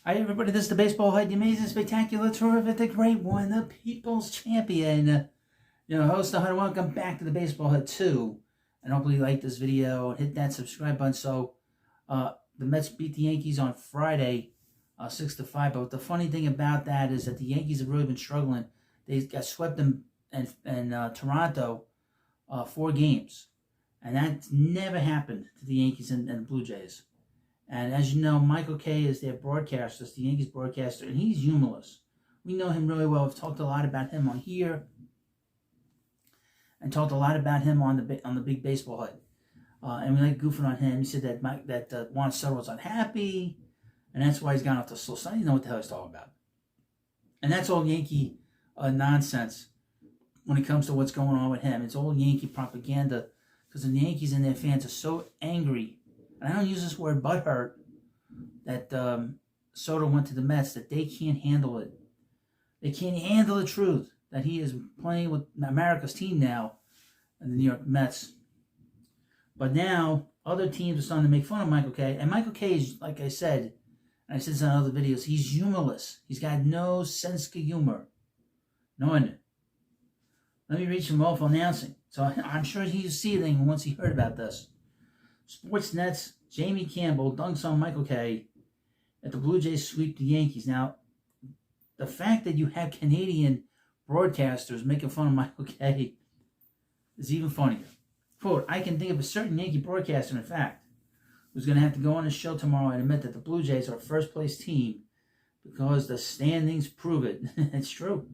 Hi everybody, this is the Baseball Head, the amazing, spectacular, terrific, the great one, the people's champion. Host the Hunter. Welcome back to the Baseball Head 2. And hopefully you like this video and hit that subscribe button. So, the Mets beat the Yankees on Friday, 6-5. But the funny thing about that is that the Yankees have really been struggling. They got swept in Toronto 4 games. And that's never happened to the Yankees and the Blue Jays. And as you know, Michael Kay is their broadcaster, the Yankees broadcaster, and he's humorless. We know him really well. We've talked a lot about him on here, and talked a lot about him on the Big Baseball Head. And we like goofing on him. He said that Juan Soto was unhappy, and that's why he's gone off the slow side. He doesn't know what the hell he's talking about. And that's all Yankee nonsense when it comes to what's going on with him. It's all Yankee propaganda because the Yankees and their fans are so angry. And I don't use this word butthurt that Soto went to the Mets, that they can't handle it. They can't handle the truth that he is playing with America's team now in the New York Mets. But now other teams are starting to make fun of Michael Kay. And Michael Kay is, like I said, and I said this in other videos, he's humorless. He's got no sense of humor. None. Let me read some awful announcing. So I'm sure he's seething once he heard about this. Sportsnet's Jamie Campbell dunks on Michael Kay at the Blue Jays sweep the Yankees. Now, the fact that you have Canadian broadcasters making fun of Michael Kay is even funnier. Quote, I can think of a certain Yankee broadcaster, in fact, who's going to have to go on the show tomorrow and admit that the Blue Jays are a first-place team because the standings prove it. It's true.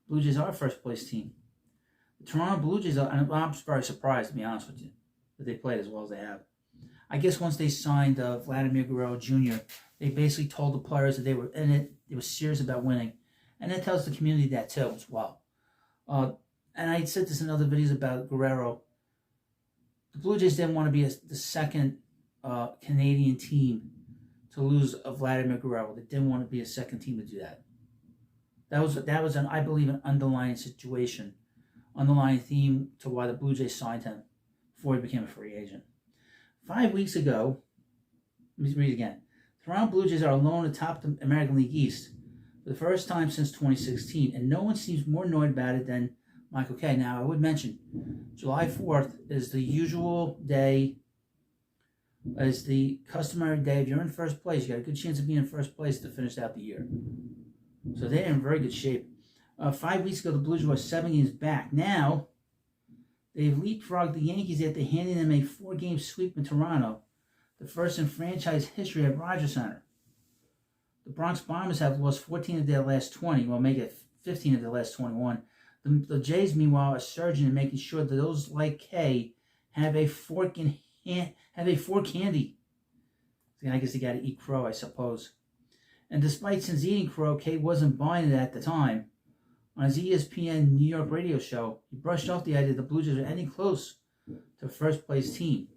Blue Jays are a first-place team. The Toronto Blue Jays, I'm very surprised, to be honest with you, that they played as well as they have. I guess once they signed Vladimir Guerrero Jr., they basically told the players that they were in it, they were serious about winning. And that tells the community that too as well. And I said this in other videos about Guerrero. The Blue Jays didn't want to be the second Canadian team to lose Vladimir Guerrero. They didn't want to be a second team to do that. That was I believe, an underlying situation, underlying theme to why the Blue Jays signed him before he became a free agent. 5 weeks ago, let me read again. Toronto Blue Jays are alone atop the American League East for the first time since 2016, and no one seems more annoyed about it than Michael Kay. Now, I would mention, July 4th is the usual day, is the customary day. If you're in first place, you got a good chance of being in first place to finish out the year. So they're in very good shape. 5 weeks ago, the Blue Jays were 7 games back. Now, they've leapfrogged the Yankees after handing them a 4-game sweep in Toronto, the first in franchise history at Rogers Center. The Bronx Bombers have lost 14 of their last 20, well, make it 15 of their last 21. The Jays, meanwhile, are surging and making sure that those like Kay have a fork handy. I guess they got to eat crow, I suppose. And despite since eating crow, Kay wasn't buying it at the time. On his ESPN New York radio show, he brushed off the idea that the Blue Jays are any close to a first-place team.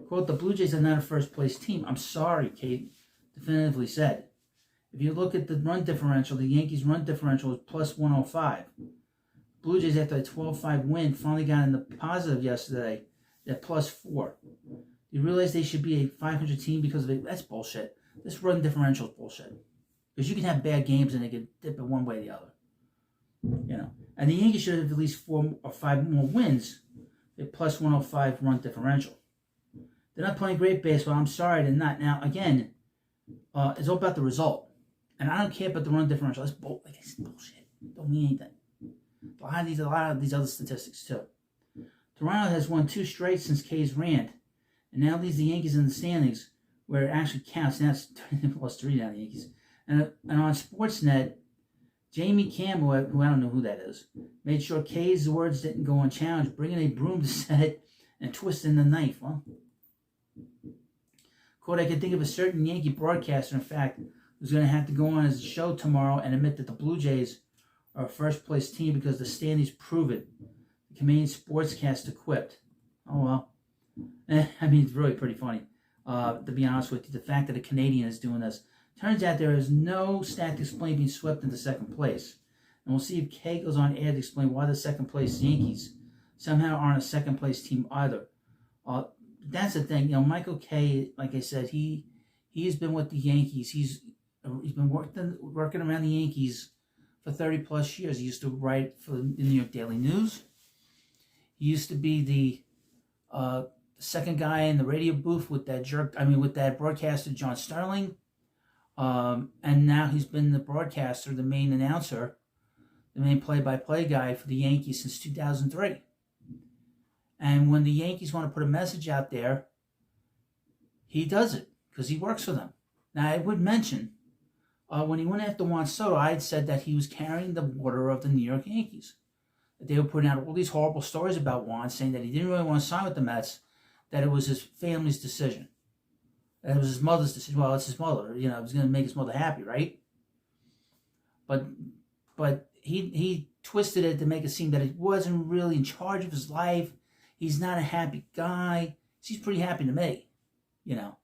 Quote, the Blue Jays are not a first-place team. I'm sorry, Kate definitively said. If you look at the run differential, the Yankees' run differential is plus 105. Blue Jays, after a 12-5 win, finally got in the positive yesterday at plus 4. You realize they should be a 500 team because of it? That's bullshit. This run differential is bullshit. Because you can have bad games and they can dip it one way or the other. And the Yankees should have at least 4 or 5 more wins at plus 105 run differential. They're not playing great baseball. I'm sorry they're not. Now, again, it's all about the result. And I don't care about the run differential. It's bullshit. Don't mean anything. A lot of these other statistics, too. Toronto has won 2 straight since Kay's rant. And now leads the Yankees in the standings where it actually counts. Now it's plus 3 now, the Yankees. And on Sportsnet, Jamie Campbell, who I don't know who that is, made sure Kay's words didn't go unchallenged, bringing a broom to set and twisting the knife. Well, quote, I can think of a certain Yankee broadcaster, in fact, who's going to have to go on his show tomorrow and admit that the Blue Jays are a first-place team because the standings prove it. The Canadian sportscaster quipped. Oh, well. I mean, it's really pretty funny, to be honest with you. The fact that a Canadian is doing this. Turns out there is no stat to explain being swept into second place. And we'll see if Kay goes on air to explain why the second place Yankees somehow aren't a second place team either. That's the thing. Michael Kay, like I said, he He's been with the Yankees. He's been working around the Yankees for 30 plus years. He used to write for the New York Daily News. He used to be the second guy in the radio booth with that broadcaster John Sterling. And now he's been the broadcaster, the main announcer, the main play-by-play guy for the Yankees since 2003. And when the Yankees want to put a message out there, he does it because he works for them. Now, I would mention, when he went after Juan Soto, I had said that he was carrying the water of the New York Yankees. That they were putting out all these horrible stories about Juan, saying that he didn't really want to sign with the Mets, that it was his family's decision. That it was his mother's decision. Well, it's his mother. You know, it was going to make his mother happy, right? But he twisted it to make it seem that he wasn't really in charge of his life. He's not a happy guy. He's pretty happy to me, you know.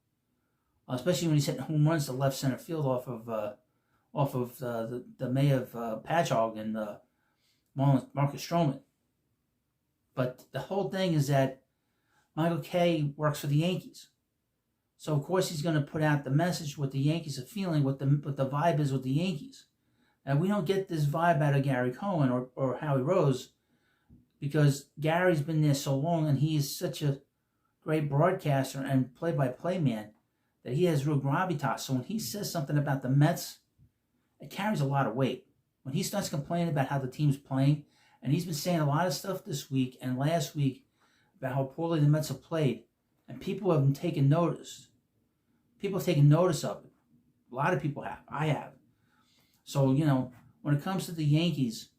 Especially when he's hitting home runs to left center field off of the May of Patchogue and Marcus Stroman. But the whole thing is that Michael Kay works for the Yankees. So, of course, he's going to put out the message what the Yankees are feeling, what the vibe is with the Yankees. And we don't get this vibe out of Gary Cohen or Howie Rose because Gary's been there so long and he is such a great broadcaster and play-by-play man that he has real gravitas. So when he says something about the Mets, it carries a lot of weight. When he starts complaining about how the team's playing, and he's been saying a lot of stuff this week and last week about how poorly the Mets have played, and people have been taking notice. People have taken notice of it. A lot of people have. I have. So, you know, when it comes to the Yankees,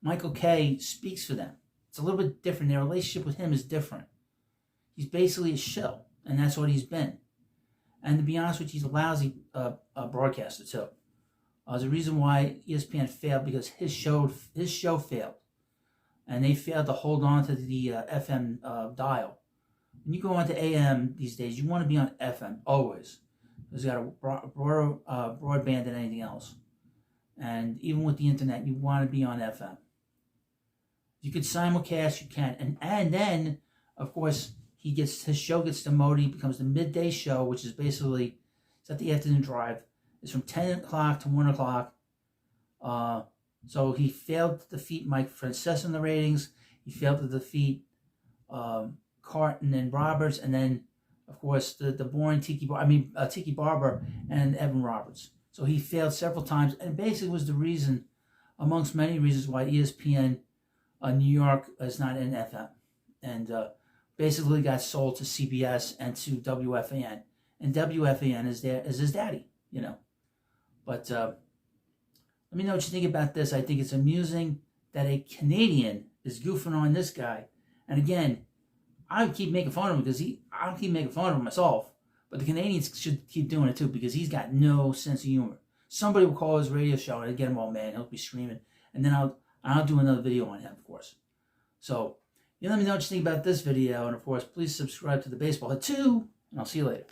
Michael Kay speaks for them. It's a little bit different. Their relationship with him is different. He's basically a shill, and that's what he's been. And to be honest with you, he's a lousy broadcaster, too. There's a reason why ESPN failed because his show failed. And they failed to hold on to the FM dial. When you go on to AM these days, you want to be on FM, always. Because you got a broader broadband than anything else. And even with the internet, you want to be on FM. You could simulcast, you can. And then, of course, his show gets demoted. He becomes the midday show, which is basically, it's at the afternoon drive. It's from 10 o'clock to 1 o'clock. So he failed to defeat Mike Francesa in the ratings. He failed to defeat Carton and Roberts. And then, of course, the boring Tiki Barber and Evan Roberts. So he failed several times. And basically was the reason, amongst many reasons, why ESPN New York is not in FM. And basically got sold to CBS and to WFAN. And WFAN is his daddy, you know. But let me know what you think about this. I think it's amusing that a Canadian is goofing on this guy. And again, I keep making fun of him because I keep making fun of him myself. But the Canadians should keep doing it too because he's got no sense of humor. Somebody will call his radio show and get him all mad. He'll be screaming. And then I'll do another video on him, of course. So, let me know what you think about this video. And, of course, please subscribe to the Baseball Hut too. And I'll see you later.